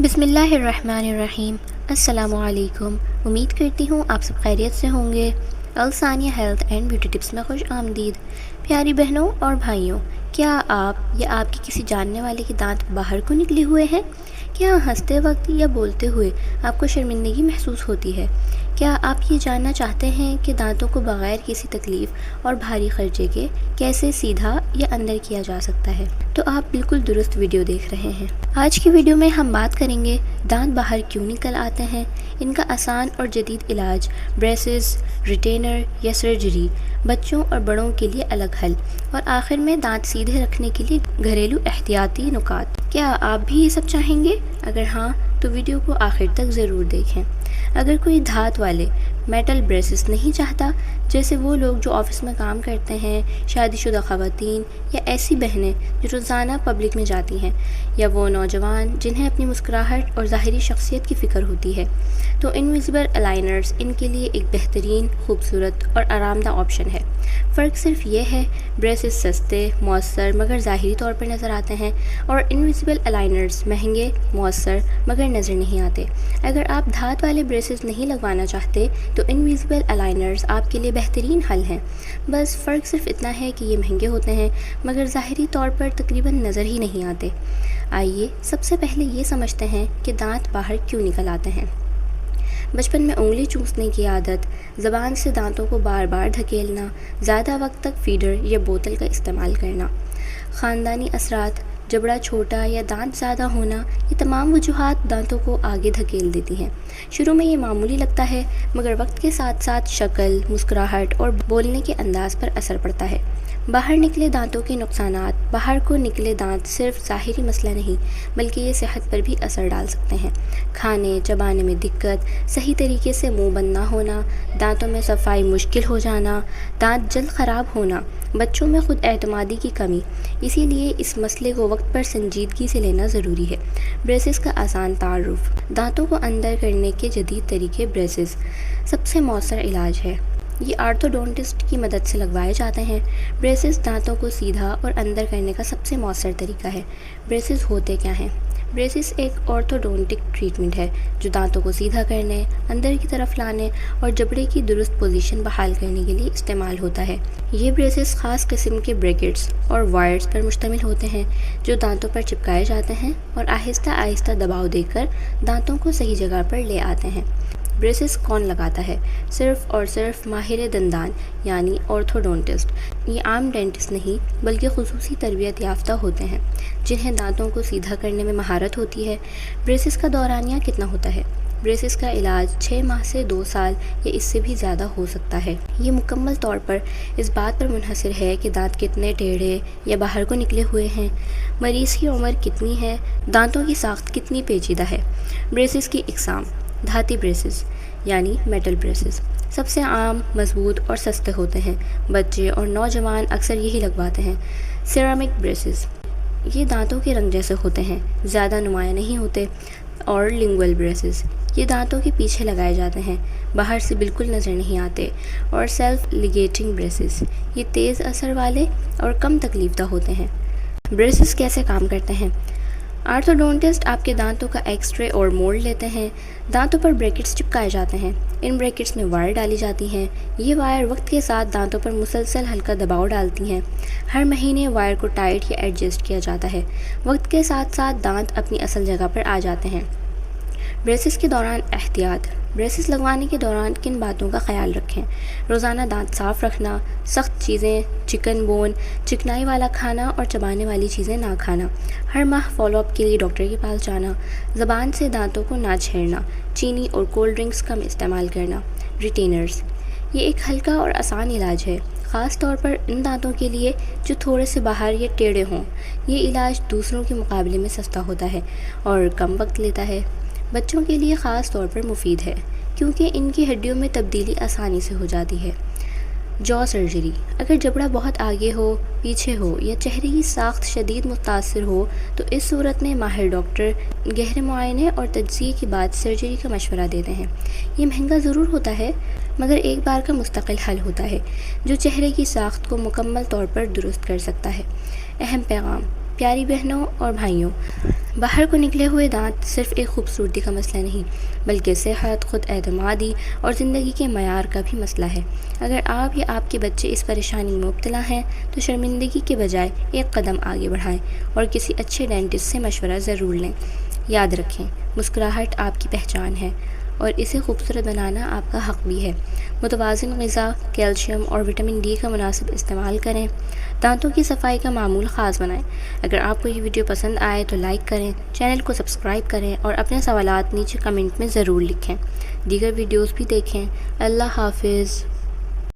بسم اللہ الرحمن الرحیم۔ السلام علیکم۔ امید کرتی ہوں آپ سب خیریت سے ہوں گے۔ الثانیہ ہیلتھ اینڈ بیوٹی ٹپس میں خوش آمدید۔ پیاری بہنوں اور بھائیوں، کیا آپ یا آپ کے کسی جاننے والے کے دانت باہر کو نکلے ہوئے ہیں؟ کیا ہنستے وقت یا بولتے ہوئے آپ کو شرمندگی محسوس ہوتی ہے؟ کیا آپ یہ جاننا چاہتے ہیں کہ دانتوں کو بغیر کسی تکلیف اور بھاری خرچے کے کیسے سیدھا یا اندر کیا جا سکتا ہے؟ تو آپ بالکل درست ویڈیو دیکھ رہے ہیں۔ آج کی ویڈیو میں ہم بات کریں گے دانت باہر کیوں نکل آتے ہیں، ان کا آسان اور جدید علاج، بریسز، ریٹینر یا سرجری، بچوں اور بڑوں کے لیے الگ حل، اور آخر میں دانت سیدھے رکھنے کے لیے گھریلو احتیاطی نکات۔ کیا آپ بھی یہ سب چاہیں گے؟ اگر ہاں تو ویڈیو کو آخر تک ضرور دیکھیں۔ اگر کوئی دھات والے میٹل بریسز نہیں چاہتا، جیسے وہ لوگ جو آفس میں کام کرتے ہیں، شادی شدہ خواتین، یا ایسی بہنیں جو روزانہ پبلک میں جاتی ہیں، یا وہ نوجوان جنہیں اپنی مسکراہٹ اور ظاہری شخصیت کی فکر ہوتی ہے، تو انویزیبل الائنرز ان کے لیے ایک بہترین، خوبصورت اور آرام دہ آپشن ہے۔ فرق صرف یہ ہے، بریسز سستے، مؤثر مگر ظاہری طور پر نظر آتے ہیں، اور انویزیبل الائنرز مہنگے، مؤثر مگر نظر نہیں آتے۔ اگر آپ دھات والے بریسز نہیں لگوانا چاہتے تو انویزیبل الائنرز آپ کے لیے بہترین حل ہیں۔ بس فرق صرف اتنا ہے کہ یہ مہنگے ہوتے ہیں مگر ظاہری طور پر تقریباً نظر ہی نہیں آتے۔ آئیے سب سے پہلے یہ سمجھتے ہیں کہ دانت باہر کیوں نکل آتے ہیں۔ بچپن میں انگلی چوسنے کی عادت، زبان سے دانتوں کو بار بار دھکیلنا، زیادہ وقت تک فیڈر یا بوتل کا استعمال کرنا، خاندانی اثرات، جبڑا چھوٹا یا دانت زیادہ ہونا، یہ تمام وجوہات دانتوں کو آگے دھکیل دیتی ہیں۔ شروع میں یہ معمولی لگتا ہے مگر وقت کے ساتھ ساتھ شکل، مسکراہٹ اور بولنے کے انداز پر اثر پڑتا ہے۔ باہر نکلے دانتوں کے نقصانات۔ باہر کو نکلے دانت صرف ظاہری مسئلہ نہیں بلکہ یہ صحت پر بھی اثر ڈال سکتے ہیں۔ کھانے چبانے میں دقت، صحیح طریقے سے منہ بند نہ ہونا، دانتوں میں صفائی مشکل ہو جانا، دانت جلد خراب ہونا، بچوں میں خود اعتمادی کی کمی۔ اسی لیے اس مسئلے کو وقت پر سنجیدگی سے لینا ضروری ہے۔ بریسز کا آسان تعارف۔ دانتوں کو اندر کرنے کے جدید طریقے۔ بریسز سب سے مؤثر علاج ہے۔ یہ آرتھوڈونٹسٹ کی مدد سے لگوائے جاتے ہیں۔ بریسز دانتوں کو سیدھا اور اندر کرنے کا سب سے مؤثر طریقہ ہے۔ بریسز ہوتے کیا ہیں؟ بریسز ایک آرتھوڈونٹک ٹریٹمنٹ ہے جو دانتوں کو سیدھا کرنے، اندر کی طرف لانے اور جبڑے کی درست پوزیشن بحال کرنے کے لیے استعمال ہوتا ہے۔ یہ بریسز خاص قسم کے بریکٹس اور وائرز پر مشتمل ہوتے ہیں جو دانتوں پر چپکائے جاتے ہیں اور آہستہ آہستہ دباؤ دے کر دانتوں کو صحیح جگہ پر لے آتے ہیں۔ بریسز کون لگاتا ہے؟ صرف اور صرف ماہر دندان یعنی آرتھوڈونٹسٹ۔ یہ عام ڈینٹسٹ نہیں بلکہ خصوصی تربیت یافتہ ہوتے ہیں جنہیں دانتوں کو سیدھا کرنے میں مہارت ہوتی ہے۔ بریسز کا دورانیہ کتنا ہوتا ہے؟ بریسز کا علاج 6 ماہ سے 2 سال یا اس سے بھی زیادہ ہو سکتا ہے۔ یہ مکمل طور پر اس بات پر منحصر ہے کہ دانت کتنے ٹیڑھے یا باہر کو نکلے ہوئے ہیں، مریض کی عمر کتنی ہے، دانتوں کی ساخت کتنی پیچیدہ ہے۔ بریسز کی اقسام۔ دھاتی بریسز یعنی میٹل بریسز سب سے عام، مضبوط اور سستے ہوتے ہیں۔ بچے اور نوجوان اکثر یہی لگواتے ہیں۔ سیرامک بریسز یہ دانتوں کے رنگ جیسے ہوتے ہیں، زیادہ نمایاں نہیں ہوتے۔ اور لنگول بریسز یہ دانتوں کے پیچھے لگائے جاتے ہیں، باہر سے بالکل نظر نہیں آتے۔ اور سیلف لیگیٹنگ بریسز یہ تیز اثر والے اور کم تکلیف دہ ہوتے ہیں۔ بریسز کیسے کام کرتے ہیں؟ آرتھوڈونٹسٹ آپ کے دانتوں کا ایکس رے اور مولڈ لیتے ہیں۔ دانتوں پر بریکٹس چپکائے جاتے ہیں۔ ان بریکٹس میں وائر ڈالی جاتی ہیں۔ یہ وائر وقت کے ساتھ دانتوں پر مسلسل ہلکا دباؤ ڈالتی ہیں۔ ہر مہینے وائر کو ٹائٹ یا ایڈجسٹ کیا جاتا ہے۔ وقت کے ساتھ ساتھ دانت اپنی اصل جگہ پر آ جاتے ہیں۔ بریسز کے دوران احتیاط۔ بریسز لگوانے کے دوران کن باتوں کا خیال رکھیں؟ روزانہ دانت صاف رکھنا، سخت چیزیں، چکن بون، چکنائی والا کھانا اور چبانے والی چیزیں نہ کھانا، ہر ماہ فالو اپ کے لیے ڈاکٹر کے پاس جانا، زبان سے دانتوں کو نہ چھیڑنا، چینی اور کولڈ ڈرنکس کم استعمال کرنا۔ ریٹینرز یہ ایک ہلکا اور آسان علاج ہے، خاص طور پر ان دانتوں کے لیے جو تھوڑے سے باہر یا ٹیڑھے ہوں۔ یہ علاج دوسروں کے مقابلے میں سستا ہوتا ہے اور کم وقت لیتا ہے۔ بچوں کے لیے خاص طور پر مفید ہے کیونکہ ان کی ہڈیوں میں تبدیلی آسانی سے ہو جاتی ہے۔ جو سرجری اگر جبڑا بہت آگے ہو، پیچھے ہو یا چہرے کی ساخت شدید متاثر ہو تو اس صورت میں ماہر ڈاکٹر گہرے معائنے اور تجزیے کے بعد سرجری کا مشورہ دیتے ہیں۔ یہ مہنگا ضرور ہوتا ہے مگر ایک بار کا مستقل حل ہوتا ہے جو چہرے کی ساخت کو مکمل طور پر درست کر سکتا ہے۔ اہم پیغام۔ پیاری بہنوں اور بھائیوں، باہر کو نکلے ہوئے دانت صرف ایک خوبصورتی کا مسئلہ نہیں، بلکہ صحت، خود اعتمادی اور زندگی کے معیار کا بھی مسئلہ ہے۔ اگر آپ یا آپ کے بچے اس پریشانی میں مبتلا ہیں تو شرمندگی کے بجائے ایک قدم آگے بڑھائیں اور کسی اچھے ڈینٹسٹ سے مشورہ ضرور لیں۔ یاد رکھیں، مسکراہٹ آپ کی پہچان ہے اور اسے خوبصورت بنانا آپ کا حق بھی ہے۔ متوازن غذا، کیلشیم اور وٹامن ڈی کا مناسب استعمال کریں۔ دانتوں کی صفائی کا معمول خاص بنائیں۔ اگر آپ کو یہ ویڈیو پسند آئے تو لائک کریں، چینل کو سبسکرائب کریں اور اپنے سوالات نیچے کمنٹ میں ضرور لکھیں۔ دیگر ویڈیوز بھی دیکھیں۔ اللہ حافظ۔